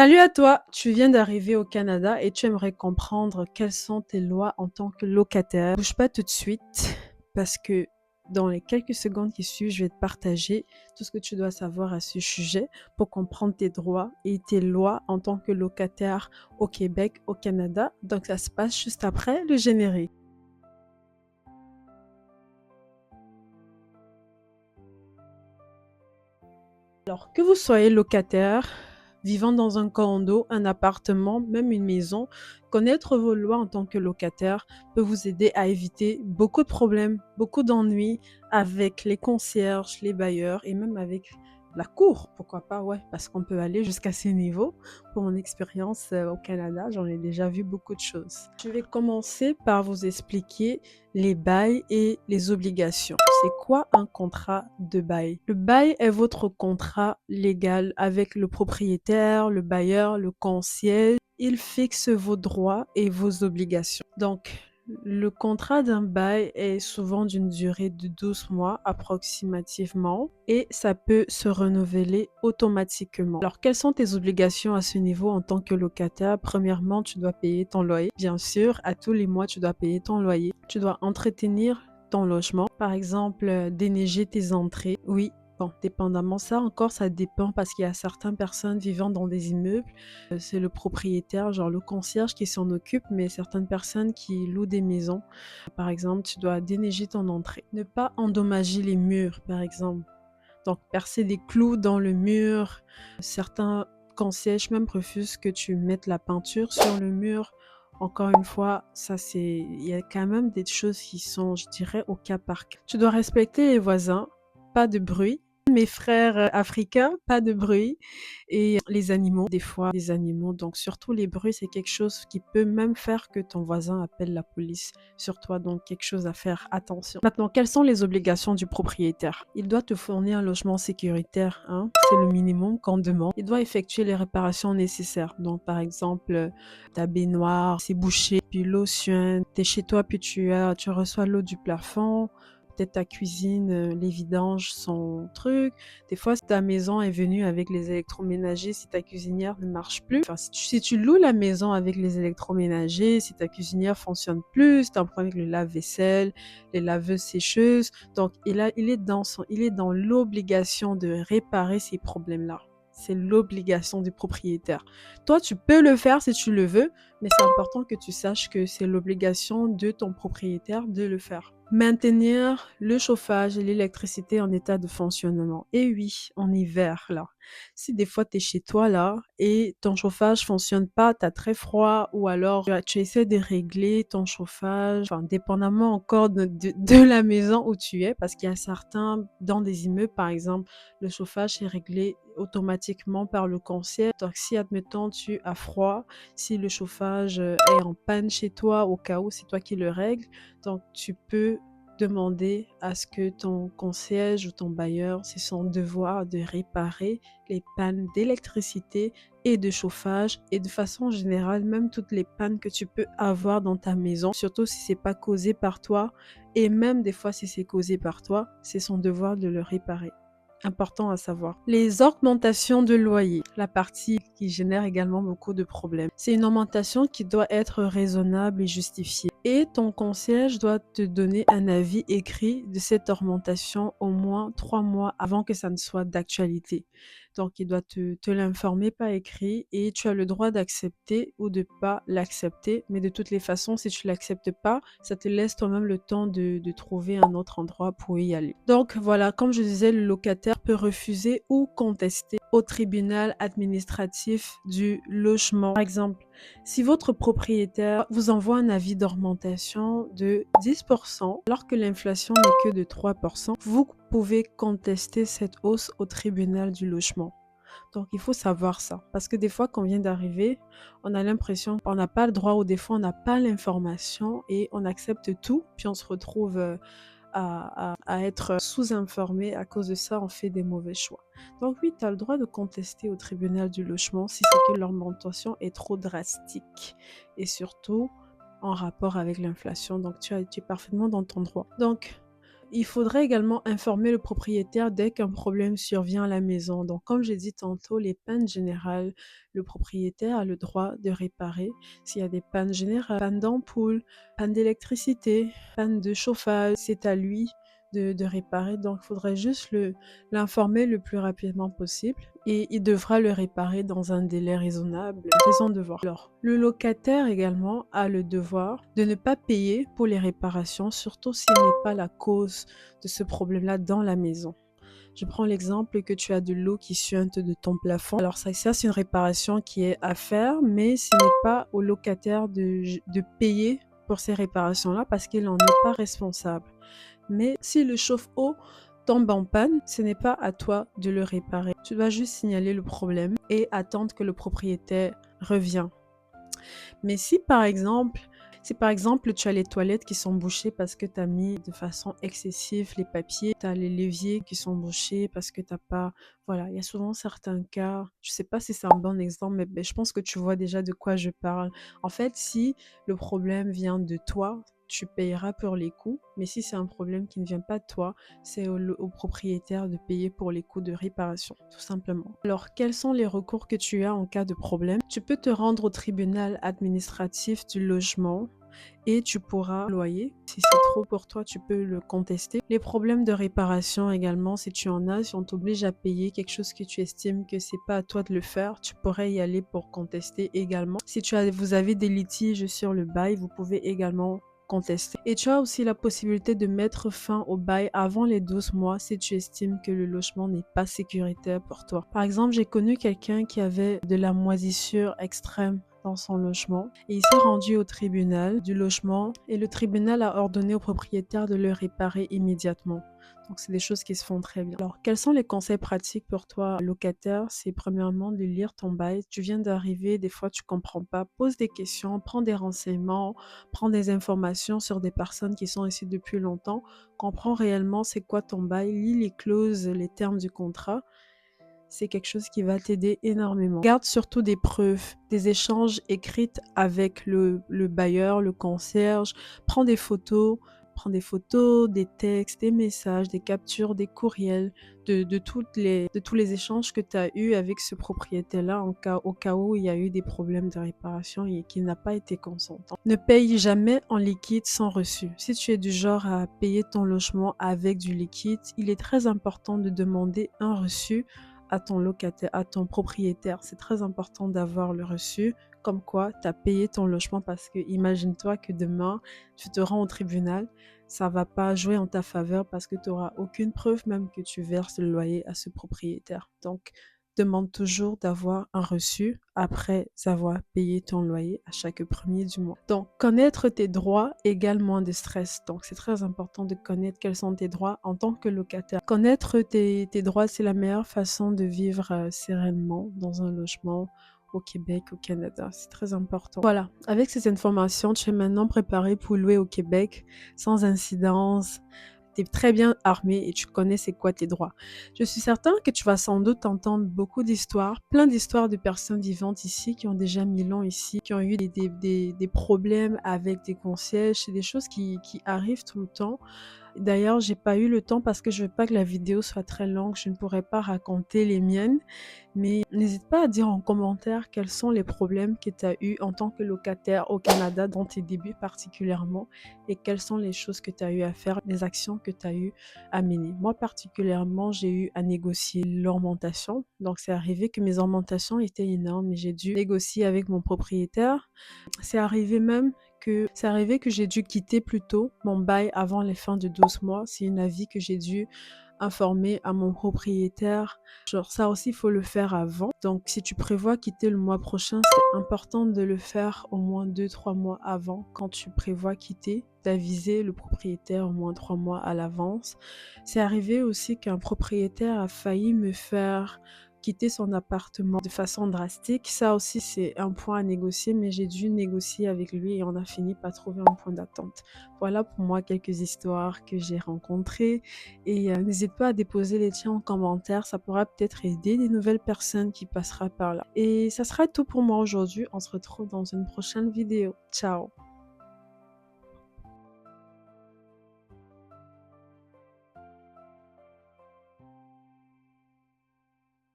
Salut à toi, tu viens d'arriver au Canada et tu aimerais comprendre quelles sont tes lois en tant que locataire. Bouge pas tout de suite parce que dans les quelques secondes qui suivent, je vais te partager tout ce que tu dois savoir à ce sujet pour comprendre tes droits et tes lois en tant que locataire au Québec, au Canada. Donc ça se passe juste après le générique. Alors, que vous soyez locataire, vivant dans un condo, un appartement, même une maison, connaître vos lois en tant que locataire peut vous aider à éviter beaucoup de problèmes, beaucoup d'ennuis avec les concierges, les bailleurs et même avec la cour. Pourquoi pas, ouais, parce qu'on peut aller jusqu'à ces niveaux. Pour mon expérience au Canada, j'en ai déjà vu beaucoup de choses. Je vais commencer par vous expliquer les bails et les obligations. C'est quoi un contrat de bail? Le bail est votre contrat légal avec le propriétaire, le bailleur, le concierge. Il fixe vos droits et vos obligations. Donc, le contrat d'un bail est souvent d'une durée de 12 mois approximativement et ça peut se renouveler automatiquement. Alors, quelles sont tes obligations à ce niveau en tant que locataire? Premièrement, tu dois payer ton loyer. Bien sûr, à tous les mois, tu dois payer ton loyer. Tu dois entretenir ton logement. Par exemple, déneiger tes entrées. Oui. Bon, dépendamment, ça encore, ça dépend parce qu'il y a certaines personnes vivant dans des immeubles, c'est le propriétaire, genre le concierge qui s'en occupe, mais certaines personnes qui louent des maisons. Par exemple, tu dois déneiger ton entrée. Ne pas endommager les murs, par exemple. Donc, percer des clous dans le mur. Certains concierges même refusent que tu mettes la peinture sur le mur. Encore une fois, ça c'est, il y a quand même des choses qui sont, je dirais, au cas par cas. Tu dois respecter les voisins, pas de bruit. Mes frères africains, pas de bruit. Et les animaux, des fois, les animaux. Donc, surtout les bruits, c'est quelque chose qui peut même faire que ton voisin appelle la police sur toi. Donc, quelque chose à faire attention. Maintenant, quelles sont les obligations du propriétaire? Il doit te fournir un logement sécuritaire, hein? C'est le minimum qu'on demande. Il doit effectuer les réparations nécessaires. Donc, par exemple, ta baignoire, c'est bouché, puis l'eau suinte. T'es chez toi, puis tu reçois l'eau du plafond. Peut-être ta cuisine, les vidanges sont truc. Des fois, si ta maison est venue avec les électroménagers, si ta cuisinière ne marche plus. Enfin, si tu loues la maison avec les électroménagers, si ta cuisinière fonctionne plus, si tu as un problème avec le lave-vaisselle, les laveuses sécheuses. Donc, il est dans l'obligation de réparer ces problèmes-là. C'est l'obligation du propriétaire. Toi, tu peux le faire si tu le veux, mais c'est important que tu saches que c'est l'obligation de ton propriétaire de le faire. Maintenir le chauffage et l'électricité en état de fonctionnement. Et oui, en hiver, là. Si des fois tu es chez toi, là, et ton chauffage fonctionne pas, tu as très froid, ou alors tu essaies de régler ton chauffage, enfin, dépendamment encore de la maison où tu es, parce qu'il y a certains, dans des immeubles, par exemple, le chauffage est réglé automatiquement par le concierge. Donc, si, admettons, tu as froid, si le chauffage est en panne chez toi, au cas où c'est toi qui le règles, donc tu peux demander à ce que ton concierge ou ton bailleur, c'est son devoir de réparer les pannes d'électricité et de chauffage et de façon générale, même toutes les pannes que tu peux avoir dans ta maison, surtout si c'est pas causé par toi et même des fois si c'est causé par toi, c'est son devoir de le réparer. Important à savoir. Les augmentations de loyer, la partie qui génère également beaucoup de problèmes. C'est une augmentation qui doit être raisonnable et justifiée. Et ton concierge doit te donner un avis écrit de cette augmentation au moins 3 mois avant que ça ne soit d'actualité. Donc, il doit te l'informer par écrit et tu as le droit d'accepter ou de pas l'accepter. Mais de toutes les façons, si tu l'acceptes pas, ça te laisse toi-même le temps de trouver un autre endroit pour y aller. Donc, voilà, comme je disais, le locataire peut refuser ou contester au tribunal administratif du logement. Par exemple, si votre propriétaire vous envoie un avis d'augmentation de 10% alors que l'inflation n'est que de 3%, vous pouvez contester cette hausse au tribunal du logement. Donc, il faut savoir ça. Parce que des fois, quand on vient d'arriver, on a l'impression qu'on n'a pas le droit ou des fois, on n'a pas l'information et on accepte tout, puis on se retrouve à être sous-informé. À cause de ça, on fait des mauvais choix. Donc oui, tu as le droit de contester au tribunal du logement si c'est que l'augmentation est trop drastique et surtout en rapport avec l'inflation. Donc tu es parfaitement dans ton droit. Donc Il faudrait également informer le propriétaire dès qu'un problème survient à la maison. Donc, comme j'ai dit tantôt, les pannes générales, le propriétaire a le droit de réparer. S'il y a des pannes générales, panne d'ampoule, panne d'électricité, panne de chauffage, c'est à lui de réparer. Donc, il faudrait juste l'informer le plus rapidement possible et il devra le réparer dans un délai raisonnable de son devoir. Alors, le locataire également a le devoir de ne pas payer pour les réparations, surtout s'il n'est pas la cause de ce problème-là dans la maison. Je prends l'exemple que tu as de l'eau qui suinte de ton plafond. Alors ça c'est une réparation qui est à faire, mais ce n'est pas au locataire de payer pour ces réparations-là parce qu'il n'en est pas responsable. Mais si le chauffe-eau tombe en panne, ce n'est pas à toi de le réparer. Tu dois juste signaler le problème et attendre que le propriétaire revienne. Mais si par exemple tu as les toilettes qui sont bouchées parce que tu as mis de façon excessive les papiers, tu as les leviers qui sont bouchés parce que tu as pas... Voilà, il y a souvent certains cas, je sais pas si c'est un bon exemple, mais je pense que tu vois déjà de quoi je parle. En fait, si le problème vient de toi, tu payeras pour les coûts, mais si c'est un problème qui ne vient pas de toi, c'est au propriétaire de payer pour les coûts de réparation, tout simplement. Alors, quels sont les recours que tu as en cas de problème? Tu peux te rendre au tribunal administratif du logement et tu pourras loyer. Si c'est trop pour toi, tu peux le contester. Les problèmes de réparation également, si tu en as, si on t'oblige à payer quelque chose que tu estimes que c'est pas à toi de le faire, tu pourrais y aller pour contester également. Si vous avez des litiges sur le bail, vous pouvez également contester. Et tu as aussi la possibilité de mettre fin au bail avant les 12 mois si tu estimes que le logement n'est pas sécuritaire pour toi. Par exemple, j'ai connu quelqu'un qui avait de la moisissure extrême dans son logement et il s'est rendu au tribunal du logement et le tribunal a ordonné au propriétaire de le réparer immédiatement. Donc, c'est des choses qui se font très bien. Alors, quels sont les conseils pratiques pour toi, locataire? C'est premièrement de lire ton bail. Tu viens d'arriver, des fois tu comprends pas. Pose des questions, prends des renseignements, prends des informations sur des personnes qui sont ici depuis longtemps. Comprends réellement c'est quoi ton bail, lis les clauses, les termes du contrat. C'est quelque chose qui va t'aider énormément. Garde surtout des preuves, des échanges écrits avec le bailleur, le concierge. Prends des photos, des textes, des messages, des captures, des courriels, de tous les échanges que tu as eus avec ce propriétaire-là au cas où il y a eu des problèmes de réparation et qu'il n'a pas été consentant. Ne paye jamais en liquide sans reçu. Si tu es du genre à payer ton logement avec du liquide, il est très important de demander un reçu à ton locataire, à ton propriétaire. C'est très important d'avoir le reçu, comme quoi tu as payé ton logement parce que imagine-toi que demain, tu te rends au tribunal, ça va pas jouer en ta faveur parce que tu n'auras aucune preuve même que tu verses le loyer à ce propriétaire. Donc, demande toujours d'avoir un reçu après avoir payé ton loyer à chaque premier du mois. Donc, connaître tes droits égale moins de stress. Donc, c'est très important de connaître quels sont tes droits en tant que locataire. Connaître tes droits, c'est la meilleure façon de vivre sereinement dans un logement au Québec, au Canada. C'est très important. Voilà, avec ces informations, tu es maintenant préparé pour louer au Québec sans incidence. Tu es très bien armé et tu connais c'est quoi tes droits. Je suis certain que tu vas sans doute entendre beaucoup d'histoires, plein d'histoires de personnes vivantes ici qui ont déjà 1000 ans ici, qui ont eu des problèmes avec des concierges. C'est des choses qui arrivent tout le temps. D'ailleurs, j'ai pas eu le temps parce que je veux pas que la vidéo soit très longue. Je ne pourrais pas raconter les miennes. Mais n'hésite pas à dire en commentaire quels sont les problèmes que tu as eu en tant que locataire au Canada dans tes débuts particulièrement et quelles sont les choses que tu as eu à faire, les actions que tu as eu à mener. Moi particulièrement, j'ai eu à négocier l'augmentation. Donc c'est arrivé que mes augmentations étaient énormes et j'ai dû négocier avec mon propriétaire. C'est arrivé que j'ai dû quitter plus tôt mon bail avant les fins de 12 mois. C'est une avis que j'ai dû informer à mon propriétaire. Genre ça aussi, il faut le faire avant. Donc si tu prévois quitter le mois prochain, c'est important de le faire au moins 2-3 mois avant. Quand tu prévois quitter, d'aviser le propriétaire au moins 3 mois à l'avance. C'est arrivé aussi qu'un propriétaire a failli me faire quitter son appartement de façon drastique. Ça aussi, c'est un point à négocier, mais j'ai dû négocier avec lui et on a fini par trouver un point d'attente. Voilà pour moi quelques histoires que j'ai rencontrées et n'hésite pas à déposer les tiens en commentaire, ça pourra peut-être aider des nouvelles personnes qui passeront par là. Et ça sera tout pour moi aujourd'hui, on se retrouve dans une prochaine vidéo. Ciao!